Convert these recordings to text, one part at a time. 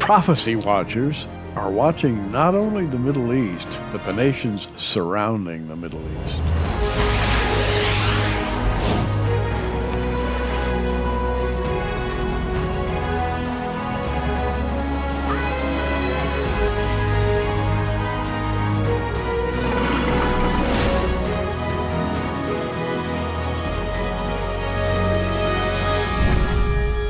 Prophecy watchers are watching not only the Middle East, but the nations surrounding the Middle East.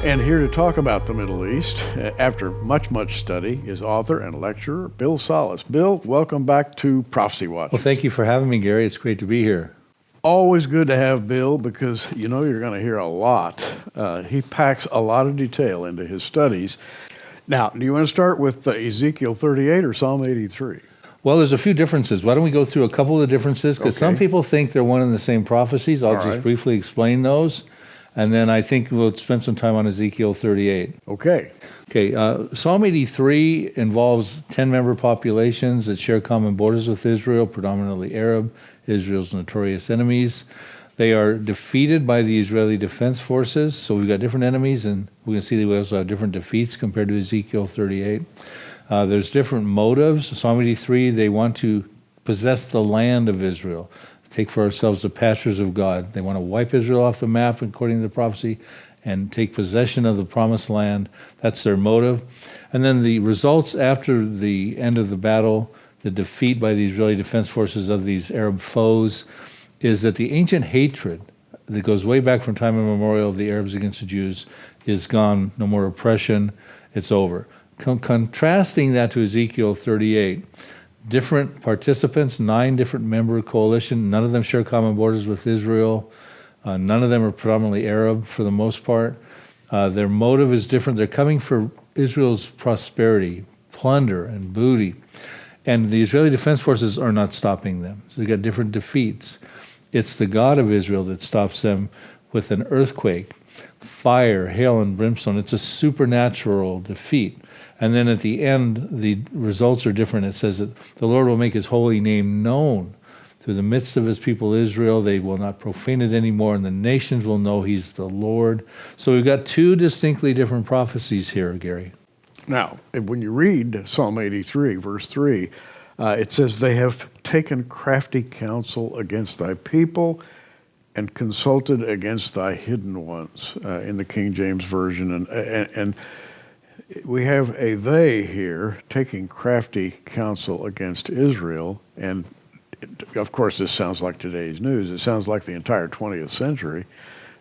And here to talk about the Middle East, after much study, is author and lecturer Bill Salus. Bill, welcome back to Prophecy Watch. Well, thank you for having me, Gary. It's great to be here. Always good to have Bill because you know you're going to hear a lot. He packs a lot of detail into his studies. Now, do you want to start with Ezekiel 38 or Psalm 83? Well, there's a few differences. Why don't we go through a couple of the differences? Because some people think they're one and the same prophecies. I'll just briefly explain those. And then I think we'll spend some time on Ezekiel 38. Okay. Psalm 83 involves 10-member populations that share common borders with Israel, predominantly Arab, Israel's notorious enemies. They are defeated by the Israeli Defense Forces. So we've got different enemies, and we can see that we also have different defeats compared to Ezekiel 38. There's different motives. Psalm 83, they want to possess the land of Israel. Take for ourselves the pastures of God. They want to wipe Israel off the map, according to the prophecy, and take possession of the promised land. That's their motive. And then the results after the end of the battle, the defeat by the Israeli Defense Forces of these Arab foes, is that the ancient hatred that goes way back from time immemorial of the Arabs against the Jews is gone. No more oppression. It's over. Contrasting that to Ezekiel 38, different participants, 9 different member coalition. None of them share common borders with Israel. None of them are predominantly Arab for the most part. Their motive is different. They're coming for Israel's prosperity, plunder, and booty. And the Israeli Defense Forces are not stopping them. So they got different defeats. It's the God of Israel that stops them with an earthquake, fire, hail, and brimstone. It's a supernatural defeat. And then at the end, the results are different. It says that the Lord will make his holy name known through the midst of his people Israel. They will not profane it anymore, and the nations will know he's the Lord. So we've got 2 distinctly different prophecies here, Gary. Now, when you read Psalm 83, verse 3, it says, they have taken crafty counsel against thy people and consulted against thy hidden ones, in the King James Version. And we have a they here taking crafty counsel against Israel, and of course this sounds like today's news. It sounds like the entire 20th century.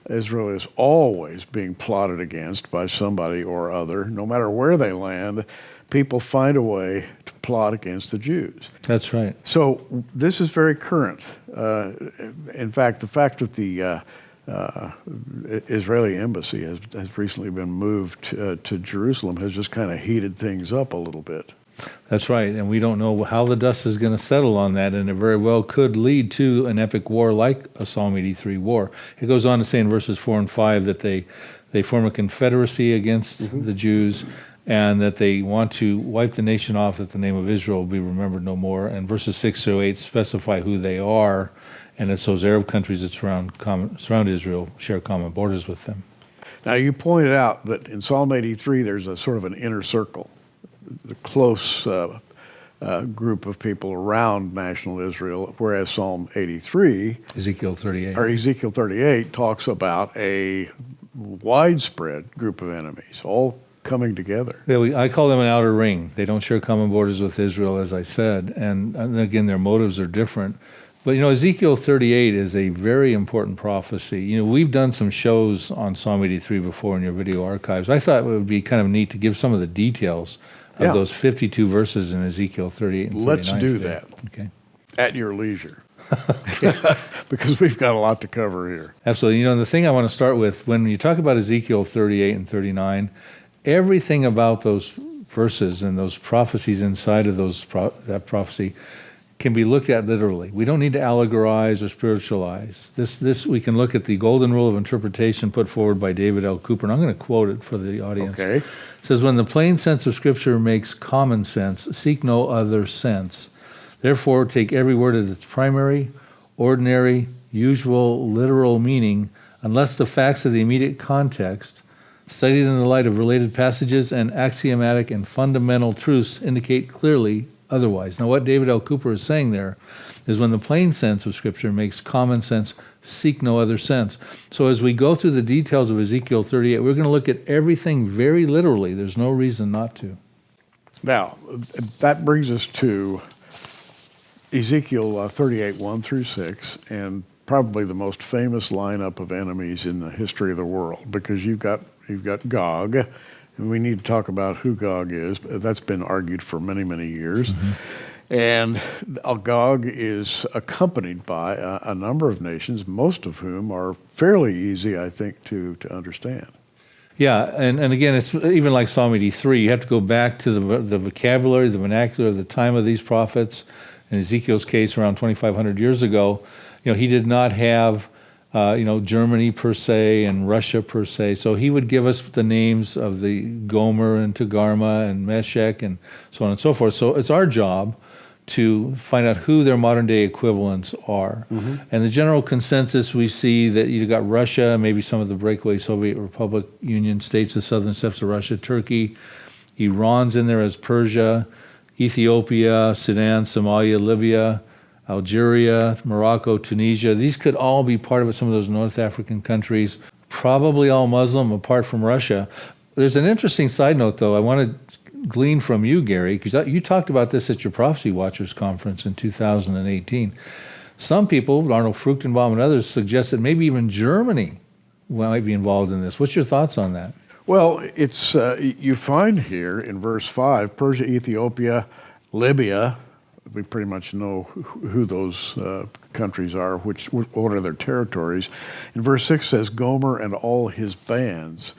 Israel is always being plotted against by somebody or other. No matter where they land, people find a way to plot against the Jews. That's right. So this is very current. In fact, the fact that the Israeli embassy has recently been moved to Jerusalem has just kind of heated things up a little bit. That's right, and we don't know how the dust is going to settle on that, and it very well could lead to an epic war like a Psalm 83 war. It goes on to say in verses 4 and 5 that they form a confederacy against the Jews, and that they want to wipe the nation off, that the name of Israel will be remembered no more. And verses 6 through 8 specify who they are, and it's those Arab countries that surround Israel, share common borders with them. Now, you pointed out that in Psalm 83, there's a sort of an inner circle, the close group of people around national Israel, whereas Psalm 83, Ezekiel 38 talks about a widespread group of enemies, all coming together. Yeah, I call them an outer ring. They don't share common borders with Israel, as I said, and again, their motives are different. But, Ezekiel 38 is a very important prophecy. We've done some shows on Psalm 83 before in your video archives. I thought it would be kind of neat to give some of the details of those 52 verses in Ezekiel 38 and 39. Let's do that. Okay. At your leisure. Because we've got a lot to cover here. Absolutely. The thing I want to start with, when you talk about Ezekiel 38 and 39, everything about those verses and those prophecies inside of that prophecy can be looked at literally. We don't need to allegorize or spiritualize. This we can look at the golden rule of interpretation put forward by David L. Cooper, and I'm going to quote it for the audience. Okay. It says, when the plain sense of Scripture makes common sense, seek no other sense. Therefore, take every word at its primary, ordinary, usual, literal meaning, unless the facts of the immediate context studied in the light of related passages and axiomatic and fundamental truths indicate clearly otherwise. Now, what David L. Cooper is saying there is when the plain sense of Scripture makes common sense seek no other sense. So as we go through the details of Ezekiel 38, we're going to look at everything very literally. There's no reason not to. Now, that brings us to Ezekiel 38, 1 through 6, and probably the most famous lineup of enemies in the history of the world, because you've got Gog, and we need to talk about who Gog is. That's been argued for many, many years. And Gog is accompanied by a number of nations, most of whom are fairly easy, I think, to understand. Yeah, and again, it's even like Psalm 83. You have to go back to the vocabulary, the vernacular, the time of these prophets. In Ezekiel's case, around 2,500 years ago, he did not have, Germany per se and Russia per se. So he would give us the names of the Gomer and Togarmah and Meshech and so on and so forth. So it's our job to find out who their modern day equivalents are. And the general consensus we see that you've got Russia, maybe some of the breakaway Soviet Republic Union states, the southern steppes of Russia, Turkey, Iran's in there as Persia, Ethiopia, Sudan, Somalia, Libya, Algeria, Morocco, Tunisia. These could all be part of it, some of those North African countries, probably all Muslim apart from Russia. There's an interesting side note, though, I want to glean from you, Gary, because you talked about this at your Prophecy Watchers conference in 2018. Some people, Arnold Fruchtenbaum and others, suggest that maybe even Germany might be involved in this. What's your thoughts on that? Well, it's you find here in verse 5, Persia, Ethiopia, Libya. We pretty much know who those countries are, what are their territories. In verse 6 says, Gomer and all his bands.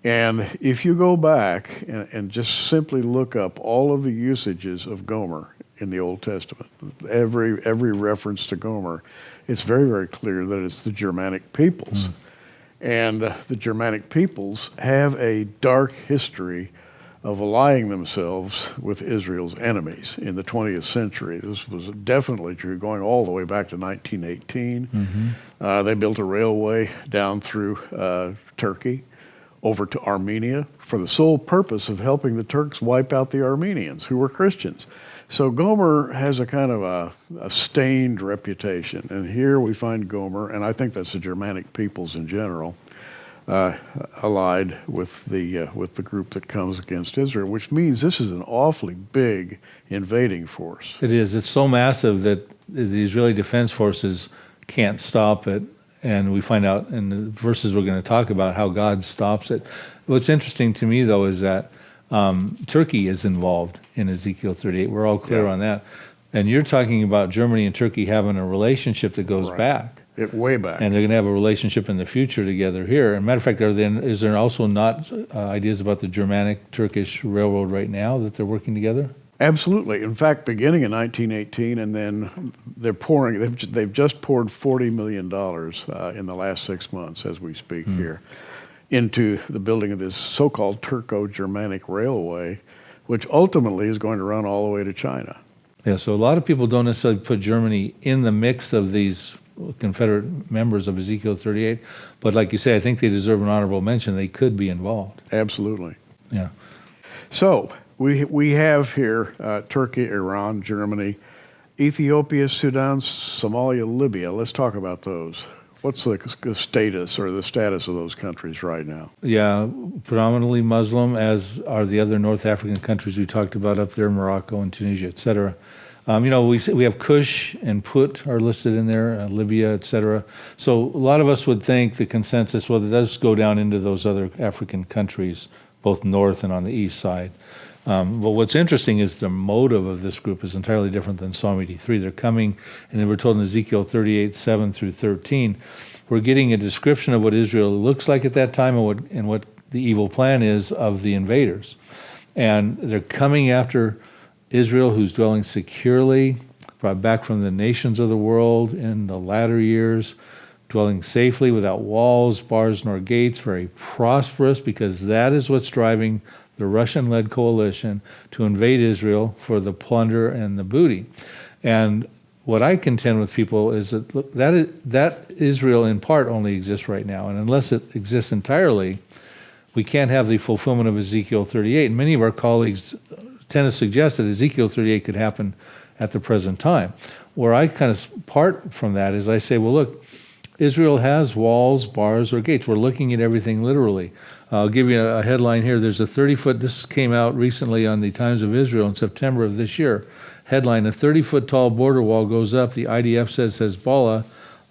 And if you go back and just simply look up all of the usages of Gomer in the Old Testament, every reference to Gomer, it's very, very clear that it's the Germanic peoples. And the Germanic peoples have a dark history of allying themselves with Israel's enemies in the 20th century. This was definitely true going all the way back to 1918. They built a railway down through Turkey over to Armenia for the sole purpose of helping the Turks wipe out the Armenians, who were Christians. So Gomer has a kind of a stained reputation, and here we find Gomer, and I think that's the Germanic peoples in general, allied with the group that comes against Israel, which means this is an awfully big invading force. It is. It's so massive that the Israeli Defense Forces can't stop it. And we find out in the verses we're going to talk about how God stops it. What's interesting to me, though, is that Turkey is involved in Ezekiel 38. We're all clear on that. And you're talking about Germany and Turkey having a relationship that goes back. Way back. And they're going to have a relationship in the future together here. As a matter of fact, is there also not ideas about the Germanic-Turkish Railroad right now that they're working together? Absolutely. In fact, beginning in 1918, and then they've just poured $40 million in the last 6 months, as we speak here, into the building of this so-called Turco-Germanic railway, which ultimately is going to run all the way to China. Yeah, so a lot of people don't necessarily put Germany in the mix of these Confederate members of Ezekiel 38, but like you say, I think they deserve an honorable mention. They could be involved. Absolutely. Yeah. So we have here Turkey, Iran, Germany, Ethiopia, Sudan, Somalia, Libya. Let's talk about those. What's the status or the status of those countries right now? Yeah, predominantly Muslim, as are the other North African countries we talked about up there, Morocco and Tunisia, et cetera. We have Cush and Put are listed in there, Libya, et cetera. So a lot of us would think the consensus, well, it does go down into those other African countries, both north and on the east side. But what's interesting is the motive of this group is entirely different than Psalm 83. They're coming, and then we're told in Ezekiel 38, 7 through 13, we're getting a description of what Israel looks like at that time and what the evil plan is of the invaders. And they're coming after Israel, who's dwelling securely, brought back from the nations of the world in the latter years, dwelling safely without walls, bars, nor gates, very prosperous, because that is what's driving the Russian-led coalition to invade Israel for the plunder and the booty. And what I contend with people is that look, that Israel in part only exists right now, and unless it exists entirely, we can't have the fulfillment of Ezekiel 38. And many of our colleagues tend to suggest that Ezekiel 38 could happen at the present time. Where I kind of part from that is I say, well, look, Israel has walls, bars, or gates. We're looking at everything literally. I'll give you a headline here. There's a 30-foot, this came out recently on the Times of Israel in September of this year. Headline, a 30-foot tall border wall goes up. The IDF says Hezbollah,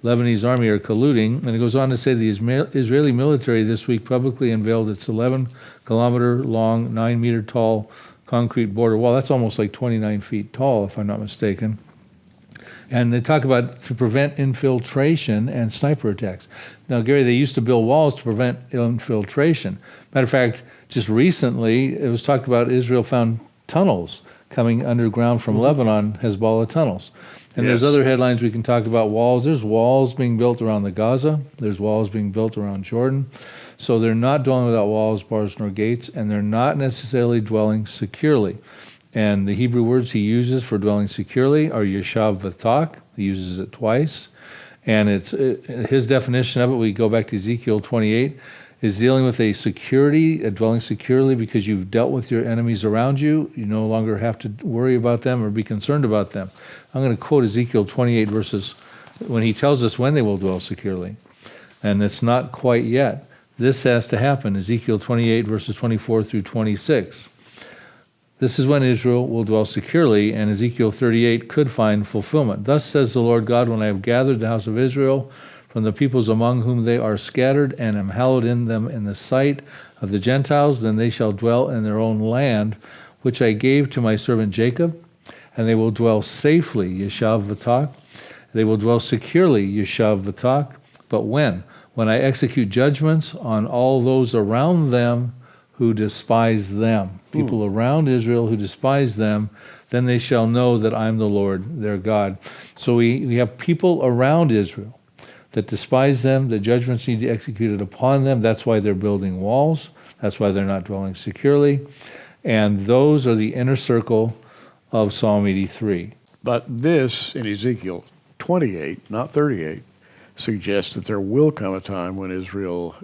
Lebanese army are colluding. And it goes on to say the Israeli military this week publicly unveiled its 11-kilometer long, 9-meter tall concrete border wall. That's almost like 29 feet tall, if I'm not mistaken. And they talk about to prevent infiltration and sniper attacks. Now, Gary, they used to build walls to prevent infiltration. Matter of fact, just recently, it was talked about Israel found tunnels coming underground from Lebanon, Hezbollah tunnels. And there's other headlines we can talk about walls. There's walls being built around the Gaza. There's walls being built around Jordan. So they're not dwelling without walls, bars, nor gates, and they're not necessarily dwelling securely. And the Hebrew words he uses for dwelling securely are yeshav v'tak. He uses it twice. And it's his definition of it, we go back to Ezekiel 28, is dealing with a security, a dwelling securely because you've dealt with your enemies around you. You no longer have to worry about them or be concerned about them. I'm going to quote Ezekiel 28 verses when he tells us when they will dwell securely. And it's not quite yet. This has to happen. Ezekiel 28 verses 24 through 26. This is when Israel will dwell securely, and Ezekiel 38 could find fulfillment. Thus says the Lord God, when I have gathered the house of Israel from the peoples among whom they are scattered, and am hallowed in them in the sight of the Gentiles, then they shall dwell in their own land, which I gave to my servant Jacob, and they will dwell safely, yeshav v'tak. They will dwell securely, yeshav v'tak. But when? When I execute judgments on all those around them who despise them, people around Israel who despise them, then they shall know that I'm the Lord, their God. So we have people around Israel that despise them, the judgments need to be executed upon them. That's why they're building walls. That's why they're not dwelling securely. And those are the inner circle of Psalm 83. But this, in Ezekiel 28, not 38, suggests that there will come a time when Israel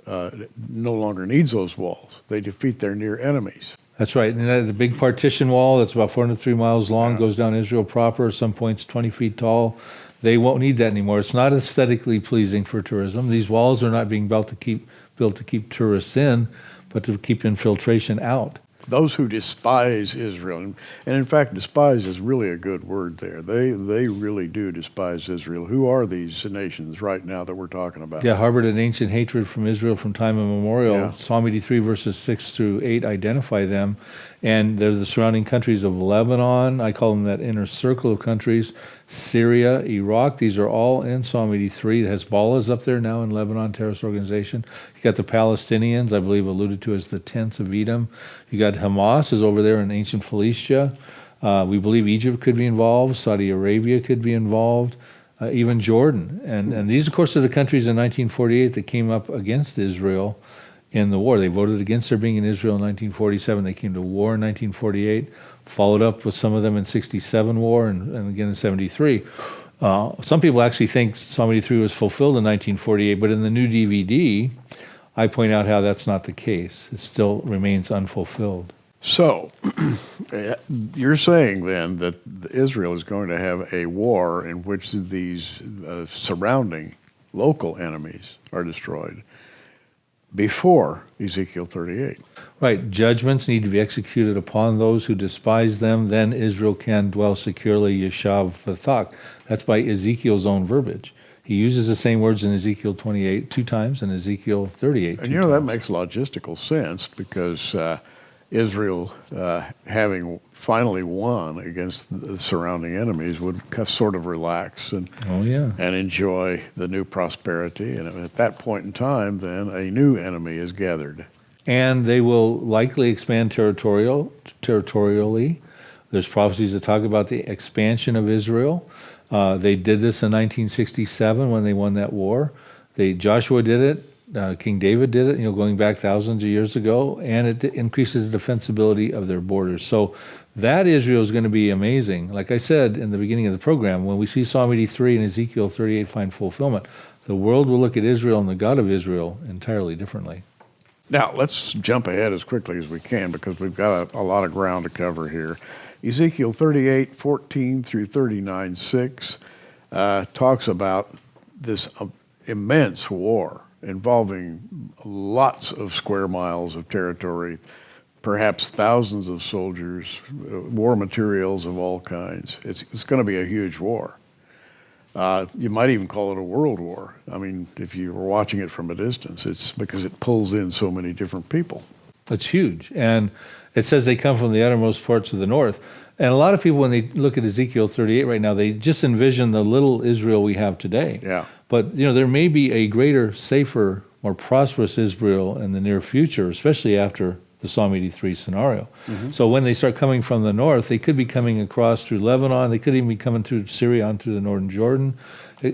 no longer needs those walls. They defeat their near enemies. That's right. And the big partition wall that's about 403 miles long goes down Israel proper, at some points 20 feet tall. They won't need that anymore. It's not aesthetically pleasing for tourism. These walls are not being built to keep tourists in, but to keep infiltration out. Those who despise Israel, and in fact, despise is really a good word there. They really do despise Israel. Who are these nations right now that we're talking about? Yeah, harbored an ancient hatred from Israel from time immemorial. Yeah. Psalm 83 verses 6 through 8 identify them. And they're the surrounding countries of Lebanon. I call them that inner circle of countries. Syria, Iraq. These are all in Psalm 83. Hezbollah is up there now in Lebanon, terrorist organization. You got the Palestinians, I believe alluded to as the tents of Edom. You got Hamas is over there in ancient Philistia. We believe Egypt could be involved. Saudi Arabia could be involved. Even Jordan. And these, of course, are the countries in 1948 that came up against Israel in the war. They voted against there being in Israel in 1947. They came to war in 1948, followed up with some of them in 67 war and again in 73. Some people actually think Psalm 83 was fulfilled in 1948, but in the new DVD, I point out how that's not the case. It still remains unfulfilled. So, you're saying then that Israel is going to have a war in which these surrounding local enemies are destroyed before Ezekiel 38. Right. Judgments need to be executed upon those who despise them. Then Israel can dwell securely, yeshav v'tak. That's by Ezekiel's own verbiage. He uses the same words in Ezekiel 28 two times and Ezekiel 38 And that makes logistical sense because Israel, having finally won against the surrounding enemies, would sort of relax and enjoy the new prosperity. And at that point in time, then, a new enemy is gathered. And they will likely expand territorially. There's prophecies that talk about the expansion of Israel. They did this in 1967 when they won that war. Joshua did it. King David did it, going back thousands of years ago, and it increases the defensibility of their borders. So that Israel is going to be amazing. Like I said in the beginning of the program, when we see Psalm 83 and Ezekiel 38 find fulfillment, the world will look at Israel and the God of Israel entirely differently. Now, let's jump ahead as quickly as we can because we've got a lot of ground to cover here. Ezekiel 38:14 through 39:6 talks about this immense war involving lots of square miles of territory, perhaps thousands of soldiers, war materials of all kinds. It's going to be a huge war. You might even call it a world war. I mean, if you were watching it from a distance, it's because it pulls in so many different people. It's huge. And it says they come from the uttermost parts of the north. And a lot of people, when they look at Ezekiel 38 right now, they just envision the little Israel we have today. Yeah. But, there may be a greater, safer, more prosperous Israel in the near future, especially after the Psalm 83 scenario. So when they start coming from the north, they could be coming across through Lebanon. They could even be coming through Syria onto the northern Jordan.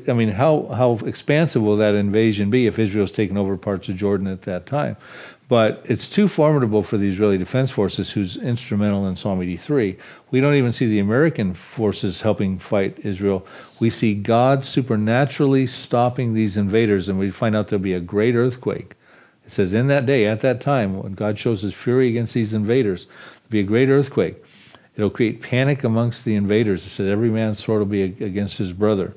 I mean, how expansive will that invasion be if Israel's taken over parts of Jordan at that time? But it's too formidable for the Israeli Defense Forces, who's instrumental in Psalm 83. We don't even see the American forces helping fight Israel. We see God supernaturally stopping these invaders, and we find out there'll be a great earthquake. It says, in that day, at that time, when God shows his fury against these invaders, there'll be a great earthquake. It'll create panic amongst the invaders. It says every man's sword will be against his brother.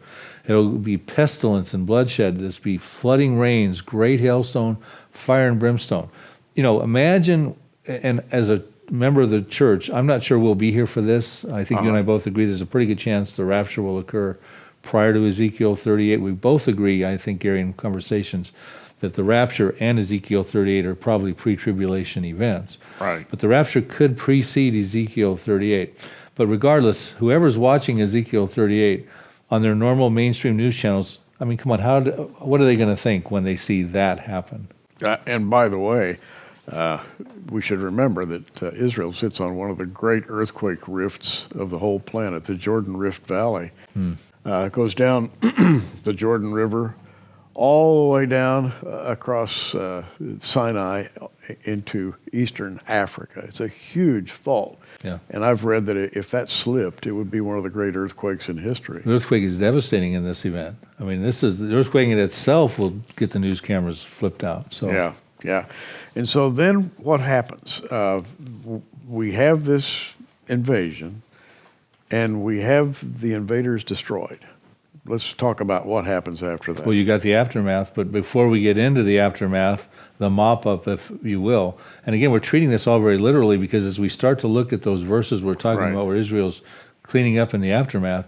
It'll be pestilence and bloodshed. There'll be flooding rains, great hailstone, fire and brimstone. Imagine, and as a member of the church, I'm not sure we'll be here for this. I think you and I both agree there's a pretty good chance the rapture will occur prior to Ezekiel 38. We both agree, I think, Gary, in conversations, that the rapture and Ezekiel 38 are probably pre-tribulation events. Right. But the rapture could precede Ezekiel 38. But regardless, whoever's watching Ezekiel 38 on their normal mainstream news channels, I mean, come on, what are they going to think when they see that happen? And by the way, we should remember that Israel sits on one of the great earthquake rifts of the whole planet, the Jordan Rift Valley. It goes down the Jordan River all the way down across Sinai into eastern Africa. It's a huge fault. Yeah. And I've read that if that slipped, it would be one of the great earthquakes in history. The earthquake is devastating in this event. I mean, the earthquake in itself will get the news cameras flipped out. So Yeah. And so then what happens? We have this invasion, and we have the invaders destroyed. Let's talk about what happens after that. Well, you got the aftermath, but before we get into the aftermath, the mop-up, if you will, and again, we're treating this all very literally because as we start to look at those verses we're talking about where Israel's cleaning up in the aftermath,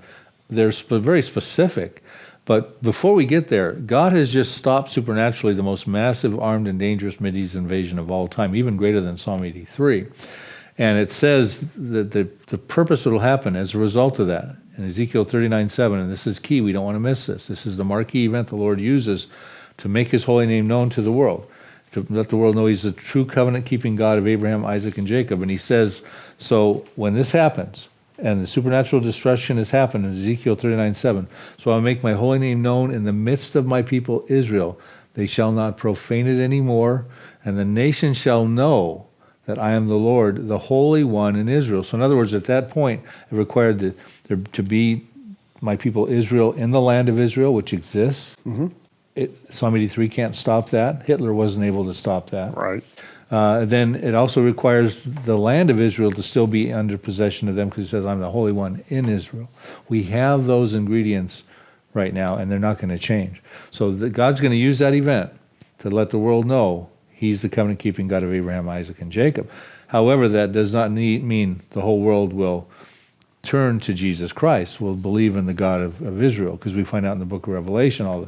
they're very specific. But before we get there, God has just stopped supernaturally the most massive, armed, and dangerous Mideast invasion of all time, even greater than Psalm 83. And it says that the purpose that will happen as a result of that, in Ezekiel 39:7, and this is key, we don't want to miss this. This is the marquee event the Lord uses to make his holy name known to the world, to let the world know he's the true covenant-keeping God of Abraham, Isaac, and Jacob. And he says, so when this happens, and the supernatural destruction has happened in Ezekiel 39:7, so I'll make my holy name known in the midst of my people Israel. They shall not profane it anymore, and the nation shall know that I am the Lord, the Holy One in Israel. So in other words, at that point, it required there to be my people Israel in the land of Israel, which exists. Psalm 83 can't stop that. Hitler wasn't able to stop that. Right. Then it also requires the land of Israel to still be under possession of them because it says, I'm the Holy One in Israel. We have those ingredients right now, and they're not going to change. So God's going to use that event to let the world know he's the covenant-keeping God of Abraham, Isaac, and Jacob. However, that does not mean the whole world will turn to Jesus Christ, will believe in the God of Israel, because we find out in the book of Revelation all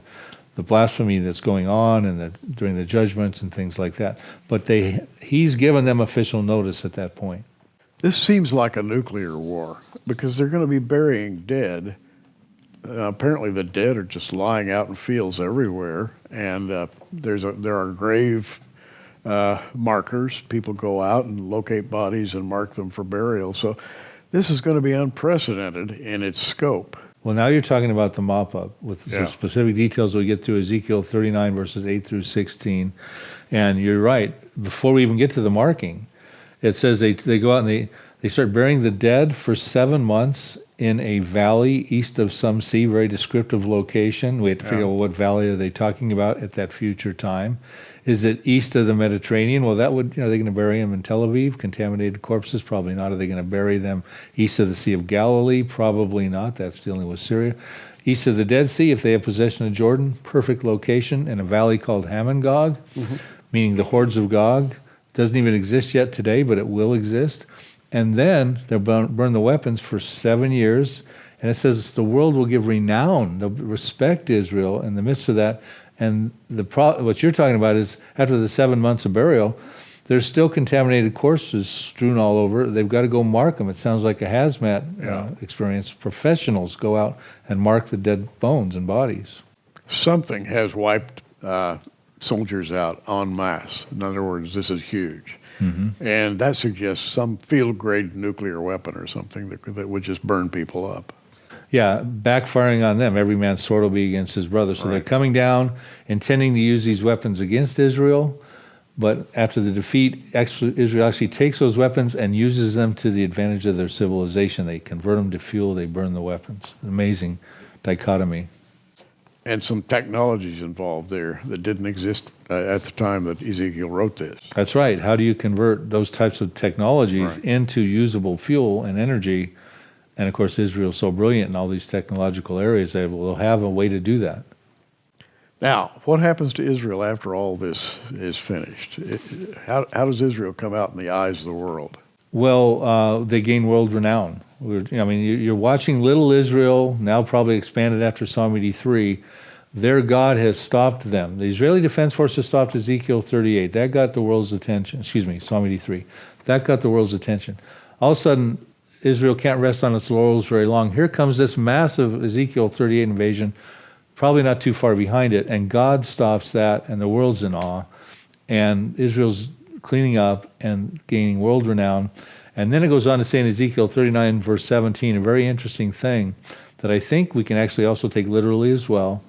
the blasphemy that's going on and during the judgments and things like that. But he's given them official notice at that point. This seems like a nuclear war because they're going to be burying dead. Apparently the dead are just lying out in fields everywhere, and there are grave markers. People go out and locate bodies and mark them for burial. So this is going to be unprecedented in its scope. Well, now you're talking about the mop-up with the specific details we get through Ezekiel 39, verses 8 through 16. And you're right. Before we even get to the marking, it says they go out and they start burying the dead for 7 months in a valley east of some sea, very descriptive location. We have to figure out what valley are they talking about at that future time. Is it east of the Mediterranean? Well, that would, are they going to bury them in Tel Aviv? Contaminated corpses? Probably not. Are they going to bury them east of the Sea of Galilee? Probably not. That's dealing with Syria. East of the Dead Sea, if they have possession of Jordan, perfect location in a valley called Hamon-Gog, meaning the hordes of Gog. Doesn't even exist yet today, but it will exist. And then they'll burn the weapons for 7 years. And it says the world will give renown, they'll respect Israel in the midst of that. And what you're talking about is after the 7 months of burial, there's still contaminated corpses strewn all over. They've got to go mark them. It sounds like a hazmat experience. Professionals go out and mark the dead bones and bodies. Something has wiped soldiers out en masse. In other words, this is huge. And that suggests some field-grade nuclear weapon or something that would just burn people up. Yeah, backfiring on them. Every man's sword will be against his brother. So they're coming down, intending to use these weapons against Israel. But after the defeat, Israel actually takes those weapons and uses them to the advantage of their civilization. They convert them to fuel. They burn the weapons. Amazing dichotomy. And some technologies involved there that didn't exist at the time that Ezekiel wrote this. That's right. How do you convert those types of technologies into usable fuel and energy? And of course, Israel's so brilliant in all these technological areas, they will have a way to do that. Now, what happens to Israel after all this is finished? How does Israel come out in the eyes of the world? Well, they gain world renown. You're watching little Israel, now probably expanded after Psalm 83. Their God has stopped them. The Israeli Defense Forces stopped Ezekiel 38. That got the world's attention. Psalm 83. That got the world's attention. All of a sudden, Israel can't rest on its laurels very long. Here comes this massive Ezekiel 38 invasion, probably not too far behind it, and God stops that, and the world's in awe, and Israel's cleaning up and gaining world renown. And then it goes on to say in Ezekiel 39, verse 17, a very interesting thing that I think we can actually also take literally as well.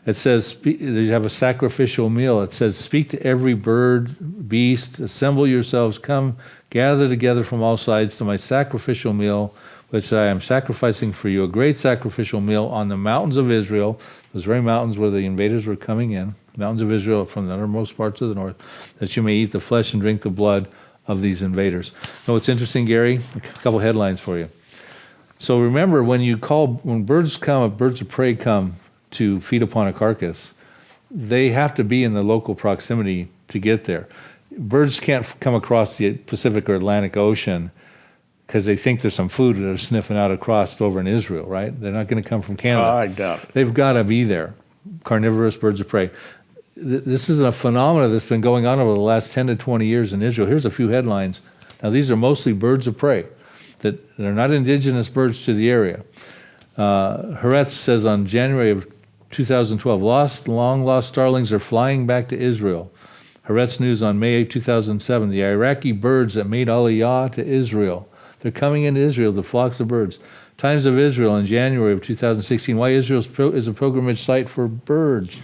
It says, you have a sacrificial meal. It says, speak to every bird, beast, assemble yourselves, come, gather together from all sides to my sacrificial meal, which I am sacrificing for you, a great sacrificial meal on the mountains of Israel, those very mountains where the invaders were coming in, mountains of Israel from the uttermost parts of the north, that you may eat the flesh and drink the blood of these invaders. Know what's interesting, Gary? A couple headlines for you. So remember, when birds of prey come to feed upon a carcass, they have to be in the local proximity to get there. Birds can't come across the Pacific or Atlantic Ocean because they think there's some food that they're sniffing out across over in Israel, right? They're not going to come from Canada. I doubt it. They've got to be there. Carnivorous birds of prey. This is a phenomenon that's been going on over the last 10 to 20 years in Israel. Here's a few headlines. Now, these are mostly birds of prey. That they're not indigenous birds to the area. Haaretz says on January of 2012, long lost starlings are flying back to Israel. Haaretz News on May 2007, the Iraqi birds that made Aliyah to Israel. They're coming into Israel, the flocks of birds. Times of Israel in January of 2016, why Israel is a pilgrimage site for birds.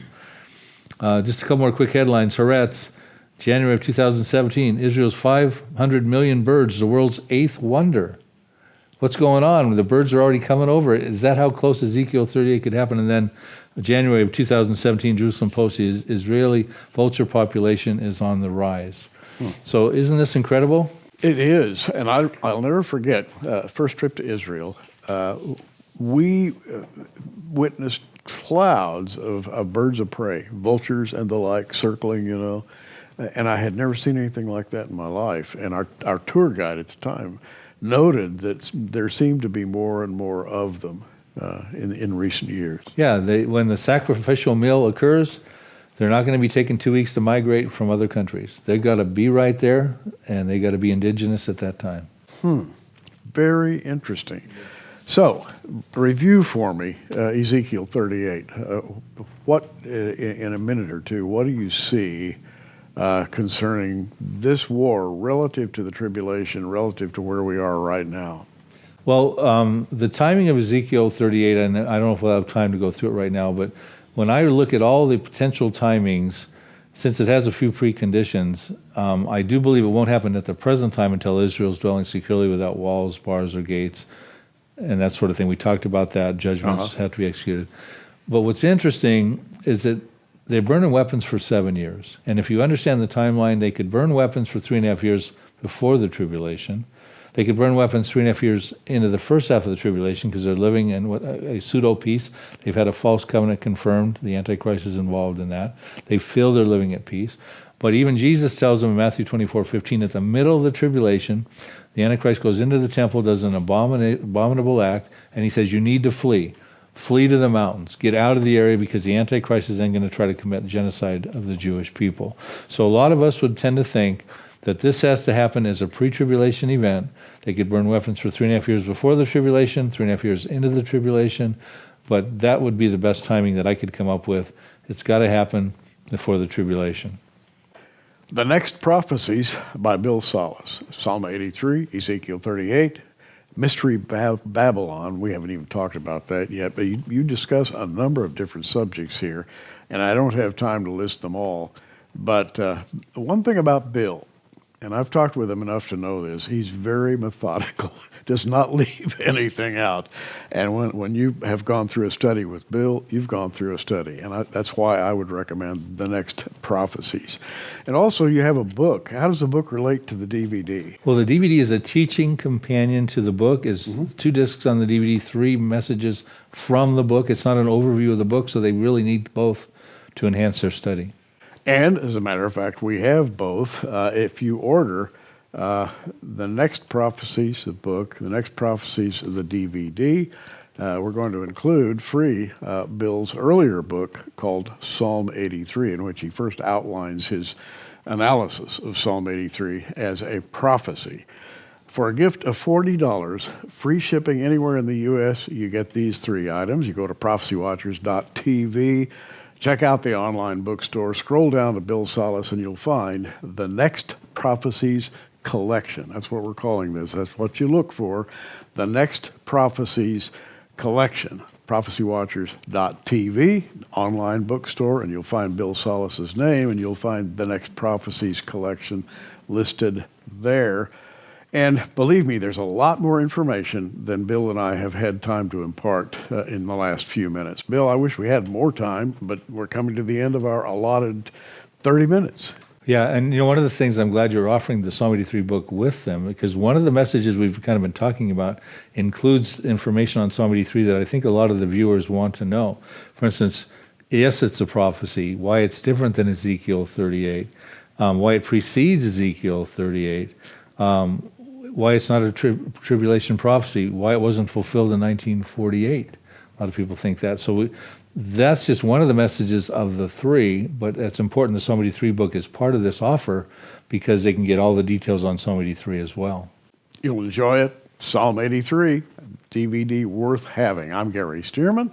Just a couple more quick headlines. Haaretz, January of 2017, Israel's 500 million birds, the world's 8th wonder. What's going on? The birds are already coming over. Is that how close Ezekiel 38 could happen? And then January of 2017, Jerusalem Post, the Israeli vulture population is on the rise. So isn't this incredible? It is, and I'll never forget, first trip to Israel, we witnessed clouds of birds of prey, vultures and the like, circling, and I had never seen anything like that in my life. And our tour guide at the time noted that there seemed to be more and more of them in recent years. Yeah, when the sacrificial meal occurs, they're not going to be taking 2 weeks to migrate from other countries. They've got to be right there, and they got to be indigenous at that time. Very interesting. So, review for me Ezekiel 38. What, in a minute or two, what do you see concerning this war relative to the tribulation, relative to where we are right now? Well, the timing of Ezekiel 38, and I don't know if we'll have time to go through it right now, but when I look at all the potential timings, since it has a few preconditions, I do believe it won't happen at the present time until Israel's dwelling securely without walls, bars, or gates, and that sort of thing. We talked about that. Judgments have to be executed. But what's interesting is that they're burning weapons for 7 years. And if you understand the timeline, they could burn weapons for 3.5 years before the tribulation. They could burn weapons 3.5 years into the first half of the tribulation because they're living in a pseudo-peace. They've had a false covenant confirmed. The Antichrist is involved in that. They feel they're living at peace. But even Jesus tells them in Matthew 24:15, at the middle of the tribulation, the Antichrist goes into the temple, does an abominable act, and he says, you need to flee. Flee to the mountains. Get out of the area because the Antichrist is then going to try to commit genocide of the Jewish people. So a lot of us would tend to think that this has to happen as a pre-tribulation event. They could burn weapons for 3.5 years before the tribulation, 3.5 years into the tribulation, but that would be the best timing that I could come up with. It's got to happen before the tribulation. The Next Prophecies by Bill Salus. Psalm 83, Ezekiel 38, Mystery Babylon. We haven't even talked about that yet, but you discuss a number of different subjects here, and I don't have time to list them all. But one thing about Bill, and I've talked with him enough to know this, he's very methodical, does not leave anything out. And when you have gone through a study with Bill, you've gone through a study. And that's why I would recommend The Next Prophecies. And also you have a book. How does the book relate to the DVD? Well, the DVD is a teaching companion to the book. It's 2 discs on the DVD, 3 messages from the book. It's not an overview of the book, so they really need both to enhance their study. And as a matter of fact, we have both. If you order The Next Prophecies, the book, The Next Prophecies, the DVD, we're going to include free Bill's earlier book called Psalm 83, in which he first outlines his analysis of Psalm 83 as a prophecy. For a gift of $40, free shipping anywhere in the U.S., you get these 3 items. You go to prophecywatchers.tv. Check out the online bookstore, scroll down to Bill Salus, and you'll find The Next Prophecies Collection. That's what we're calling this. That's what you look for, The Next Prophecies Collection. prophecywatchers.tv, online bookstore, and you'll find Bill Salus's name, and you'll find The Next Prophecies Collection listed there. And believe me, there's a lot more information than Bill and I have had time to impart in the last few minutes. Bill, I wish we had more time, but we're coming to the end of our allotted 30 minutes. Yeah, and one of the things I'm glad you're offering the Psalm 83 book with them, because one of the messages we've kind of been talking about includes information on Psalm 83 that I think a lot of the viewers want to know. For instance, yes, it's a prophecy, why it's different than Ezekiel 38, why it precedes Ezekiel 38, why it's not a tribulation prophecy, why it wasn't fulfilled in 1948. A lot of people think that. So that's just one of the messages of the 3, but it's important the Psalm 83 book is part of this offer because they can get all the details on Psalm 83 as well. You'll enjoy it. Psalm 83, DVD worth having. I'm Gary Stearman,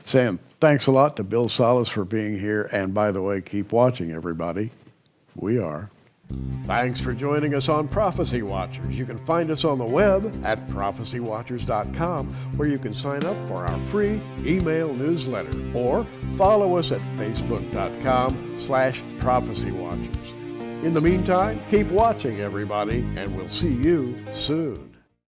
saying thanks a lot to Bill Salus for being here. And by the way, keep watching, everybody. We are. Thanks for joining us on Prophecy Watchers. You can find us on the web at prophecywatchers.com, where you can sign up for our free email newsletter, or follow us at facebook.com/prophecywatchers. In the meantime, keep watching, everybody, and we'll see you soon.